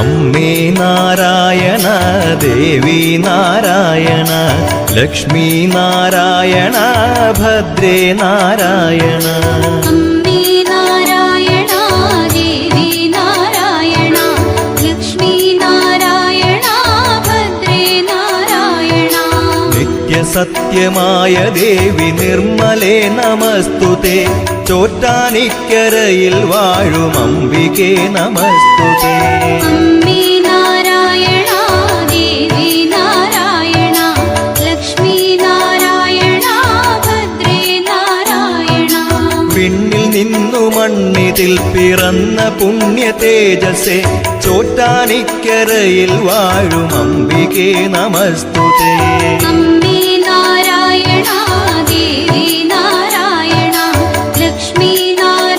അമ്മേ നാരായണ ദേവി നാരായണ ലക്ഷ്മി നാരായണ ഭദ്രേ നാരായണ. അമ്മേ നാരായണ ദേവി നാരായണ ലക്ഷ്മി നാരായണ ഭദ്രേ നാരായണ. നിത്യസത്യമായ ദേവി നിർമ്മലേ നമസ്തുതേ. ചോറ്റാനിക്കരയിൽ വാഴും അംബികേ നമസ്തുതേ. അമ്മേ നാരായണ ദേവി നാരായണ ലക്ഷ്മി നാരായണ ഭദ്രേ നാരായണ. വിണ്ണിൽ നിന്നു മണ്ണിതിൽ പിറന്ന പുണ്യ തേജസ്സേ. ചോറ്റാനിക്കരയിൽ വാഴും അംബികേ നമസ്തുതേ. അമ്മേ